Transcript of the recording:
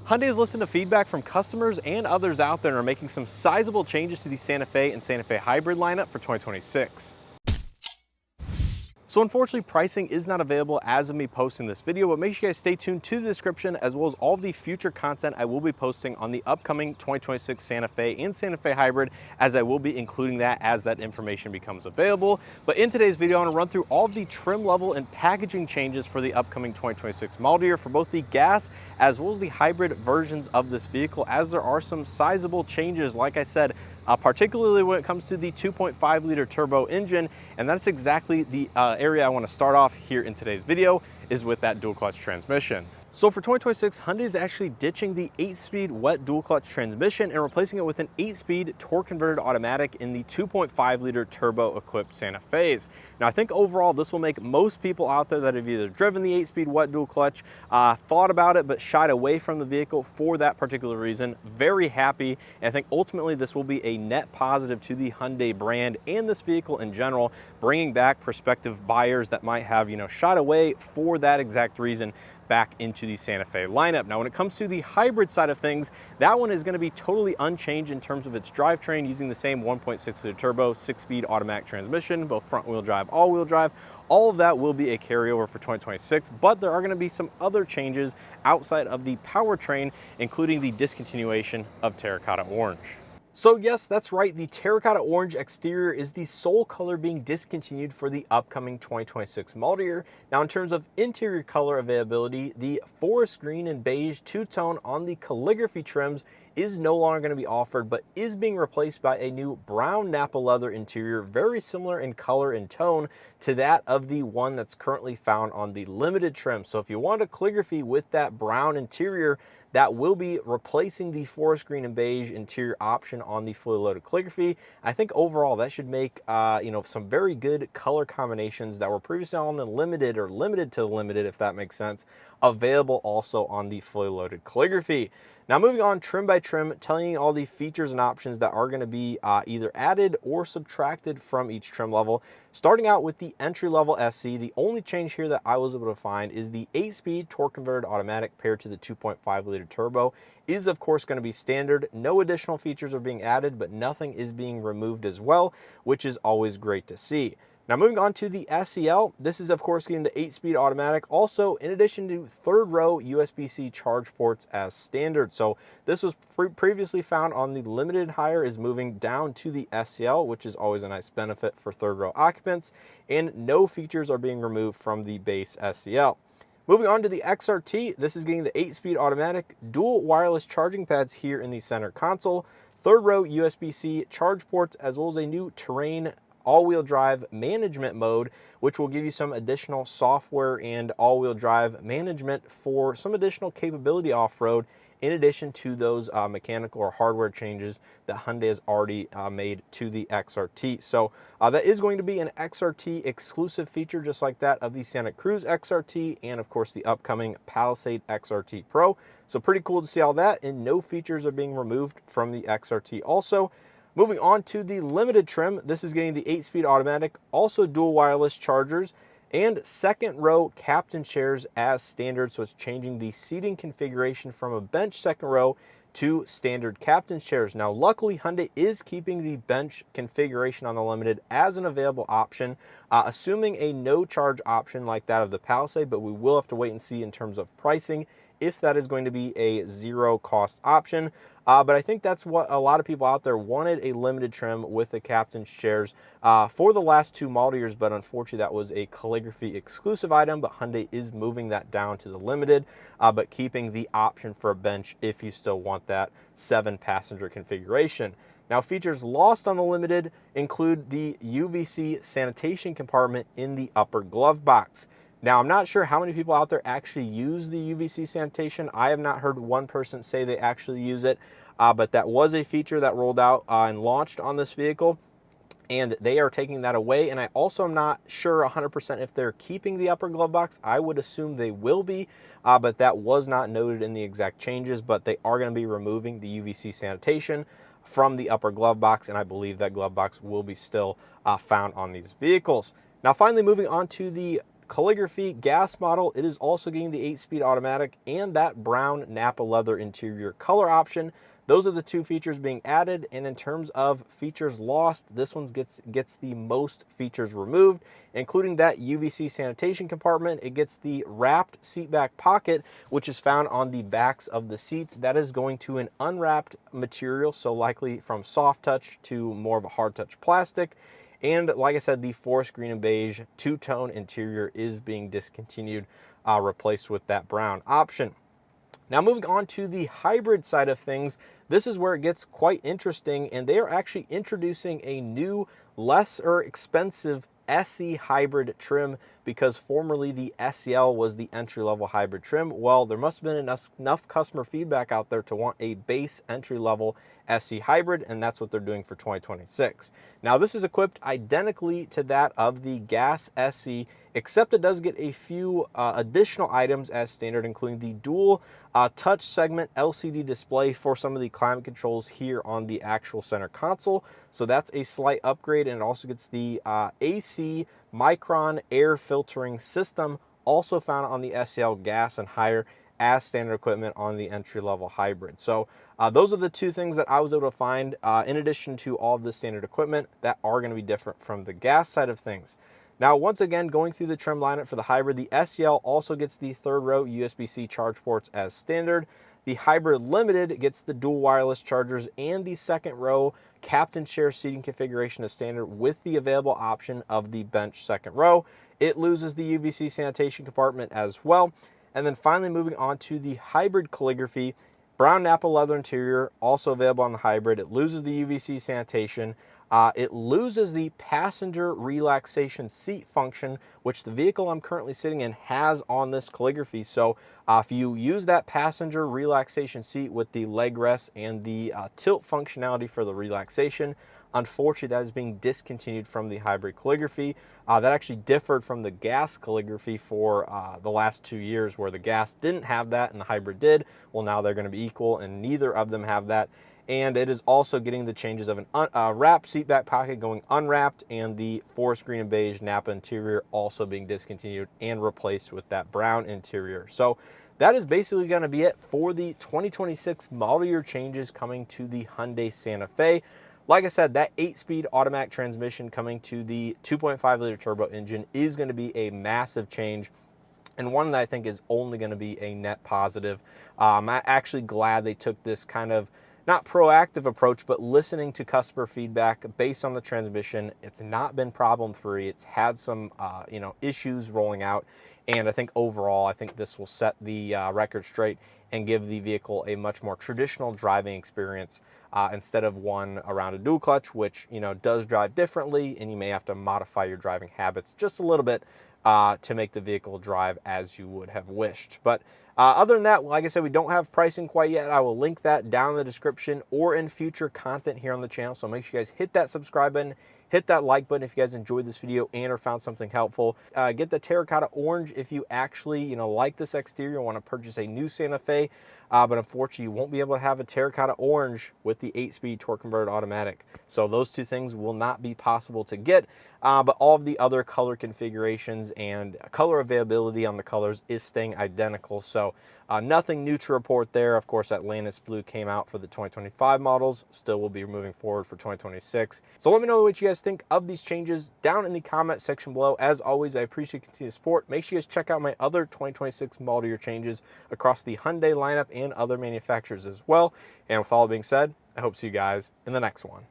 Hyundai has listened to feedback from customers and others out there and are making some sizable changes to the Santa Fe and Santa Fe hybrid lineup for 2026. So unfortunately, pricing is not available as of me posting this video, but make sure you guys stay tuned to the description as well as all of the future content I will be posting on the upcoming 2026 Santa Fe and Santa Fe hybrid, as I will be including that as that information becomes available. But in today's video, I want to run through all of the trim level and packaging changes for the upcoming 2026 model year for both the gas as well as the hybrid versions of this vehicle, as there are some sizable changes, like I said, particularly when it comes to the 2.5 liter turbo engine. And that's exactly the area I want to start off here in today's video, is with that dual clutch transmission. So for 2026, Hyundai is actually ditching the 8-speed wet dual clutch transmission and replacing it with an 8-speed torque converted automatic in the 2.5 liter turbo equipped Santa Fe's. Now I think overall this will make most people out there that have either driven the 8-speed wet dual clutch, thought about it but shied away from the vehicle for that particular reason, very happy. And I think ultimately this will be a net positive to the Hyundai brand and this vehicle in general, bringing back prospective buyers that might have, shied away for that exact reason back into the Santa Fe lineup. Now, when it comes to the hybrid side of things, that one is going to be totally unchanged in terms of its drivetrain, using the same 1.6 liter turbo, 6-speed automatic transmission, both front wheel drive, all wheel drive. All of that will be a carryover for 2026, but there are going to be some other changes outside of the powertrain, including the discontinuation of terracotta orange. So yes, that's right, the terracotta orange exterior is the sole color being discontinued for the upcoming 2026 model year. Now in terms of interior color availability, the forest green and beige two-tone on the calligraphy trims is no longer going to be offered, but is being replaced by a new brown Napa leather interior, very similar in color and tone to that of the one that's currently found on the limited trim. So if you want a calligraphy with that brown interior, that will be replacing the forest green and beige interior option on the fully loaded calligraphy. I think overall that should make some very good color combinations that were previously on the limited, or limited to the limited, if that makes sense, available also on the fully loaded calligraphy. Now moving on trim by trim, telling you all the features and options that are going to be either added or subtracted from each trim level. Starting out with the entry level SC, the only change here that I was able to find is the 8-speed torque converted automatic paired to the 2.5 liter turbo is of course going to be standard. No additional features are being added, but nothing is being removed as well, which is always great to see. Now moving on to the SEL, this is of course getting the 8-speed automatic, also in addition to third row USB-C charge ports as standard. So this was previously found on the limited hire, is moving down to the SEL, which is always a nice benefit for third row occupants, and no features are being removed from the base SEL. Moving on to the XRT, this is getting the 8-speed automatic, dual wireless charging pads here in the center console, third row USB-C charge ports, as well as a new terrain all-wheel drive management mode, which will give you some additional software and all-wheel drive management for some additional capability off-road, in addition to those mechanical or hardware changes that Hyundai has already made to the XRT. So that is going to be an XRT exclusive feature, just like that of the Santa Cruz XRT and of course the upcoming Palisade XRT Pro. So pretty cool to see all that, and no features are being removed from the XRT also. Moving on to the limited trim, this is getting the 8-speed automatic, also dual wireless chargers, and second row captain chairs as standard. So it's changing the seating configuration from a bench second row to standard captain chairs. Now luckily Hyundai is keeping the bench configuration on the limited as an available option, assuming a no charge option like that of the Palisade, but we will have to wait and see in terms of pricing if that is going to be a zero cost option. But I think that's what a lot of people out there wanted, a limited trim with the captain's chairs for the last two model years, but unfortunately that was a calligraphy exclusive item, but Hyundai is moving that down to the limited, but keeping the option for a bench if you still want that 7-passenger configuration. Now, features lost on the limited include the UVC sanitation compartment in the upper glove box. Now, I'm not sure how many people out there actually use the UVC sanitation. I have not heard one person say they actually use it, but that was a feature that rolled out and launched on this vehicle, and they are taking that away. And I also am not sure 100% if they're keeping the upper glove box. I would assume they will be, but that was not noted in the exact changes, but they are going to be removing the UVC sanitation from the upper glove box, and I believe that glove box will be still found on these vehicles. Now, finally, moving on to the calligraphy gas model, it is also getting the 8-speed automatic and that brown Napa leather interior color option. Those are the two features being added, and in terms of features lost, this one gets the most features removed, including that UVC sanitation compartment. It gets the wrapped seat back pocket, which is found on the backs of the seats. That is going to an unwrapped material, so likely from soft touch to more of a hard touch plastic. And like I said, the forest green and beige two-tone interior is being discontinued, replaced with that brown option. Now moving on to the hybrid side of things, this is where it gets quite interesting, and they are actually introducing a new, less expensive SE hybrid trim, because formerly the SEL was the entry-level hybrid trim. Well, there must have been enough customer feedback out there to want a base entry-level SE hybrid, and that's what they're doing for 2026. Now this is equipped identically to that of the gas SE, except it does get a few additional items as standard, including the dual touch segment LCD display for some of the climate controls here on the actual center console. So that's a slight upgrade, and it also gets the AC Micron air filtering system, also found on the SEL gas and higher, as standard equipment on the entry-level hybrid. So those are the two things that I was able to find, in addition to all of the standard equipment, that are going to be different from the gas side of things. Now, once again, going through the trim lineup for the hybrid, the SEL also gets the third row USB-C charge ports as standard. The Hybrid Limited gets the dual wireless chargers and the second row captain chair seating configuration as standard, with the available option of the bench second row. It loses the UVC sanitation compartment as well. And then finally moving on to the hybrid calligraphy, brown Napa leather interior, also available on the hybrid. It loses the UVC sanitation. It loses the passenger relaxation seat function, which the vehicle I'm currently sitting in has on this calligraphy. So if you use that passenger relaxation seat with the leg rest and the tilt functionality for the relaxation, unfortunately that is being discontinued from the hybrid calligraphy. That actually differed from the gas calligraphy for the last 2 years, where the gas didn't have that and the hybrid did. Well, now they're going to be equal, and neither of them have that. And it is also getting the changes of an wrapped seat back pocket going unwrapped, and the forest green and beige Napa interior also being discontinued and replaced with that brown interior. So that is basically going to be it for the 2026 model year changes coming to the Hyundai Santa Fe. Like I said, that 8-speed automatic transmission coming to the 2.5-liter turbo engine is going to be a massive change, and one that I think is only going to be a net positive. I'm actually glad they took this kind of, not proactive approach, but listening to customer feedback based on the transmission. It's not been problem free. It's had some issues rolling out, and I think overall, I think this will set the record straight and give the vehicle a much more traditional driving experience, instead of one around a dual clutch, which does drive differently, and you may have to modify your driving habits just a little bit to make the vehicle drive as you would have wished. But other than that, like I said, we don't have pricing quite yet. I will link that down in the description or in future content here on the channel. So make sure you guys hit that subscribe button, hit that like button if you guys enjoyed this video and or found something helpful. Get the terracotta orange if you actually like this exterior and want to purchase a new Santa Fe. But unfortunately, you won't be able to have a terracotta orange with the 8-speed torque converted automatic. So those two things will not be possible to get. But all of the other color configurations and color availability on the colors is staying identical. So nothing new to report there. Of course, Atlantis Blue came out for the 2025 models. Still will be moving forward for 2026. So let me know what you guys think of these changes down in the comment section below. As always, I appreciate continued support. Make sure you guys check out my other 2026 model year changes across the Hyundai lineup and other manufacturers as well. And with all that being said, I hope to see you guys in the next one.